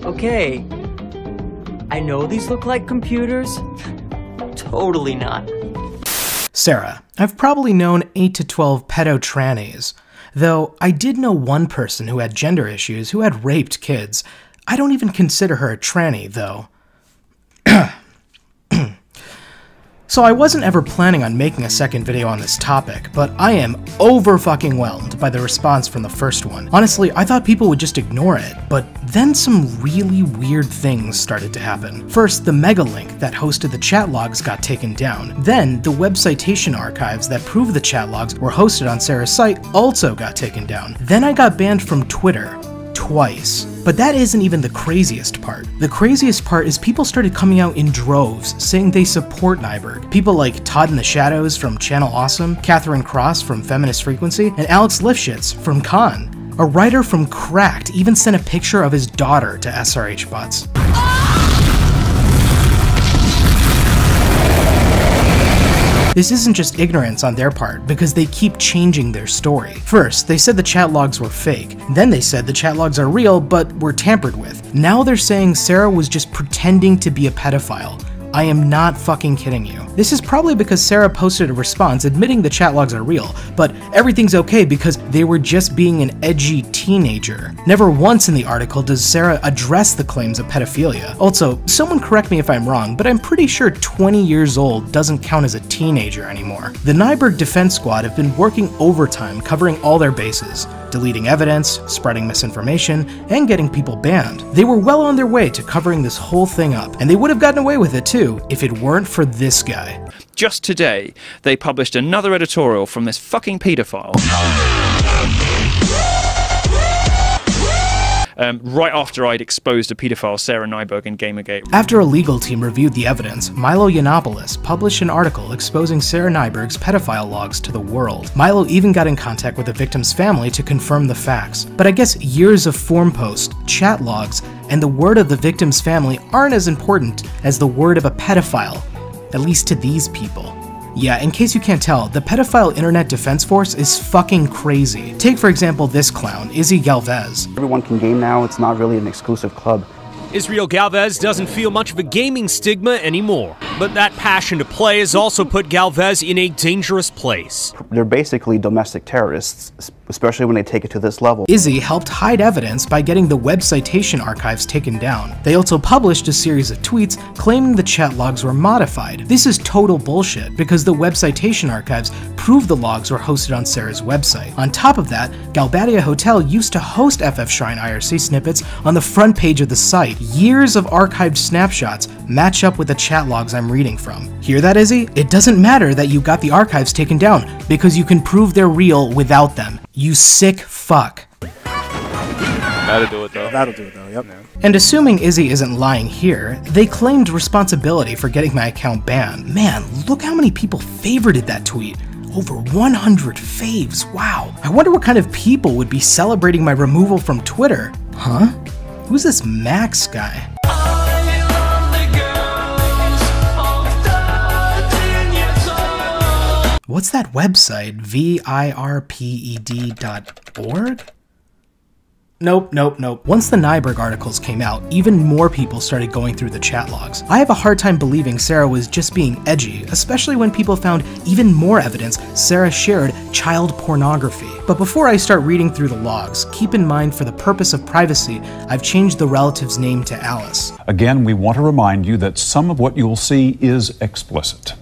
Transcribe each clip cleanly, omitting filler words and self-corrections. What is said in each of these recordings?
Okay, I know these look like computers. Totally not. Sarah, I've probably known 8 to 12 pedo-trannies, though I did know one person who had gender issues who had raped kids. I don't even consider her a tranny, though. So I wasn't ever planning on making a second video on this topic, but I am over-fucking-whelmed by the response from the first one. Honestly, I thought people would just ignore it, but then some really weird things started to happen. First, the megalink that hosted the chat logs got taken down. Then, the web citation archives that prove the chat logs were hosted on Sarah's site also got taken down. Then I got banned from Twitter. Twice. But that isn't even the craziest part. The craziest part is people started coming out in droves saying they support Nyberg. People like Todd in the Shadows from Channel Awesome, Catherine Cross from Feminist Frequency, and Alex Lifshitz from Khan. A writer from Cracked even sent a picture of his daughter to SRH bots. This isn't just ignorance on their part, because they keep changing their story. First, they said the chat logs were fake. Then they said the chat logs are real, but were tampered with. Now they're saying Sarah was just pretending to be a pedophile. I am not fucking kidding you. This is probably because Sarah posted a response admitting the chat logs are real, but everything's okay because they were just being an edgy teenager. Never once in the article does Sarah address the claims of pedophilia. Also, someone correct me if I'm wrong, but I'm pretty sure 20 years old doesn't count as a teenager anymore. The Nyberg Defense Squad have been working overtime covering all their bases, deleting evidence, spreading misinformation, and getting people banned. They were well on their way to covering this whole thing up, and they would have gotten away with it too if it weren't for this guy. Just today, they published another editorial from this fucking paedophile. Right after I'd exposed a paedophile Sarah Nyberg in Gamergate. After a legal team reviewed the evidence, Milo Yiannopoulos published an article exposing Sarah Nyberg's pedophile logs to the world. Milo even got in contact with the victim's family to confirm the facts. But I guess years of forum posts, chat logs, and the word of the victim's family aren't as important as the word of a pedophile, at least to these people. Yeah, in case you can't tell, the pedophile internet defense force is fucking crazy. Take for example this clown, Izzy Galvez. Everyone can game now, it's not really an exclusive club. Israel Galvez doesn't feel much of a gaming stigma anymore, but that passion to play has also put Galvez in a dangerous place. They're basically domestic terrorists, especially when they take it to this level. Izzy helped hide evidence by getting the web citation archives taken down. They also published a series of tweets claiming the chat logs were modified. This is total bullshit, because the web citation archives prove the logs were hosted on Sarah's website. On top of that, Galbadia Hotel used to host FF Shrine IRC snippets on the front page of the site. Years of archived snapshots match up with the chat logs I'm reading from. Hear that, Izzy? It doesn't matter that you got the archives taken down, because you can prove they're real without them. You sick fuck. That'll do it though. That'll do it though, yep. And assuming Izzy isn't lying here, they claimed responsibility for getting my account banned. Man, look how many people favorited that tweet. Over 100 faves, wow. I wonder what kind of people would be celebrating my removal from Twitter. Huh? Who's this Max guy? What's that website? virped.org? Nope. Once the Nyberg articles came out, even more people started going through the chat logs. I have a hard time believing Sarah was just being edgy, especially when people found even more evidence Sarah shared child pornography. But before I start reading through the logs, keep in mind for the purpose of privacy, I've changed the relative's name to Alice. Again, we want to remind you that some of what you'll see is explicit.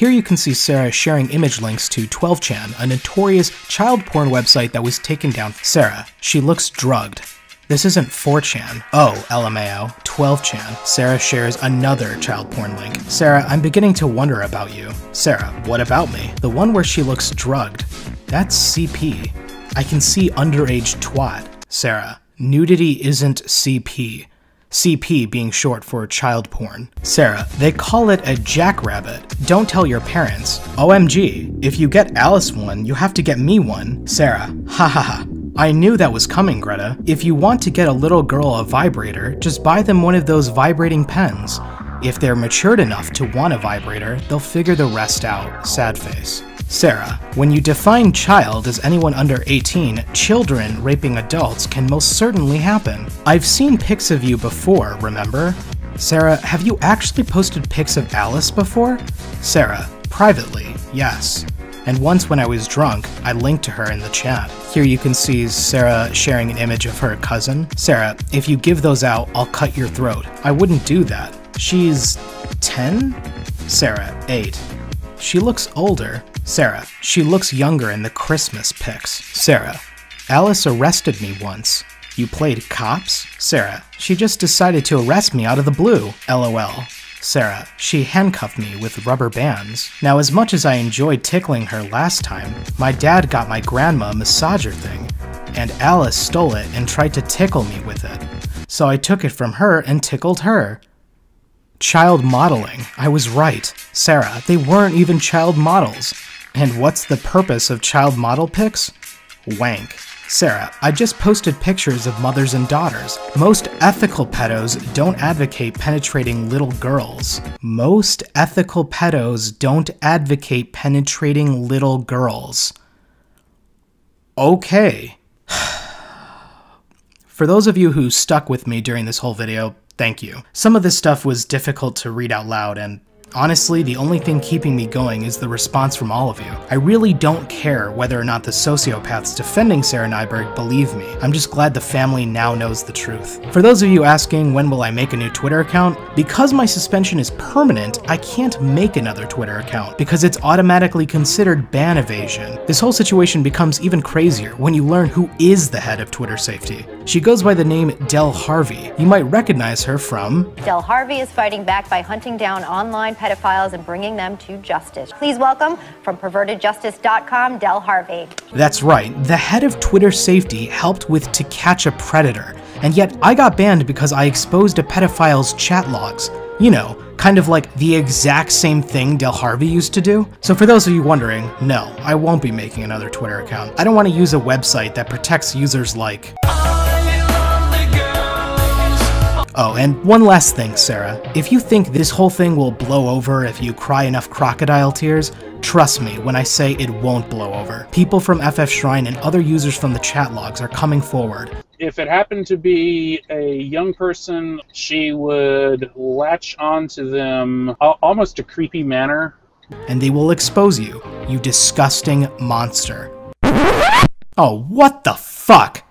Here you can see Sarah sharing image links to 12chan, a notorious child porn website that was taken down. Sarah, she looks drugged. This isn't 4chan. Oh, LMAO, 12chan. Sarah shares another child porn link. Sarah, I'm beginning to wonder about you. Sarah, what about me? The one where she looks drugged. That's CP. I can see underage twat. Sarah, nudity isn't CP. CP being short for child porn. Sarah, they call it a jackrabbit. Don't tell your parents. OMG, if you get Alice one, you have to get me one. Sarah, ha ha ha. I knew that was coming, Greta. If you want to get a little girl a vibrator, just buy them one of those vibrating pens. If they're matured enough to want a vibrator, they'll figure the rest out. Sad face. Sarah, when you define child as anyone under 18, children raping adults can most certainly happen. I've seen pics of you before, remember? Sarah, have you actually posted pics of Alice before? Sarah, privately, yes. And once when I was drunk, I linked to her in the chat. Here you can see Sarah sharing an image of her cousin. Sarah, if you give those out, I'll cut your throat. I wouldn't do that. She's 10? Sarah, 8. She looks older. Sarah, she looks younger in the Christmas pics. Sarah, Alice arrested me once. You played cops? Sarah, she just decided to arrest me out of the blue. LOL. Sarah, she handcuffed me with rubber bands. Now, as much as I enjoyed tickling her last time, my dad got my grandma a massager thing, and Alice stole it and tried to tickle me with it. So I took it from her and tickled her. Child modeling. I was right. Sarah, they weren't even child models. And what's the purpose of child model pics? Wank. Sarah, I just posted pictures of mothers and daughters. Most ethical pedos don't advocate penetrating little girls. Most ethical pedos don't advocate penetrating little girls. Okay. For those of you who stuck with me during this whole video, thank you. Some of this stuff was difficult to read out loud, and honestly, the only thing keeping me going is the response from all of you. I really don't care whether or not the sociopaths defending Sarah Nyberg believe me. I'm just glad the family now knows the truth. For those of you asking when will I make a new Twitter account, because my suspension is permanent, I can't make another Twitter account because it's automatically considered ban evasion. This whole situation becomes even crazier when you learn who is the head of Twitter safety. She goes by the name Del Harvey. You might recognize her from... Del Harvey is fighting back by hunting down online pedophiles and bringing them to justice. Please welcome, from pervertedjustice.com, Del Harvey. That's right, the head of Twitter safety helped with To Catch a Predator, and yet I got banned because I exposed a pedophile's chat logs. You know, kind of like the exact same thing Del Harvey used to do. So for those of you wondering, no, I won't be making another Twitter account. I don't want to use a website that protects users like... Oh, and one last thing, Sarah. If you think this whole thing will blow over if you cry enough crocodile tears, trust me when I say it won't blow over. People from FF Shrine and other users from the chat logs are coming forward. If it happened to be a young person, she would latch onto them almost a creepy manner. And they will expose you, you disgusting monster. Oh, what the fuck?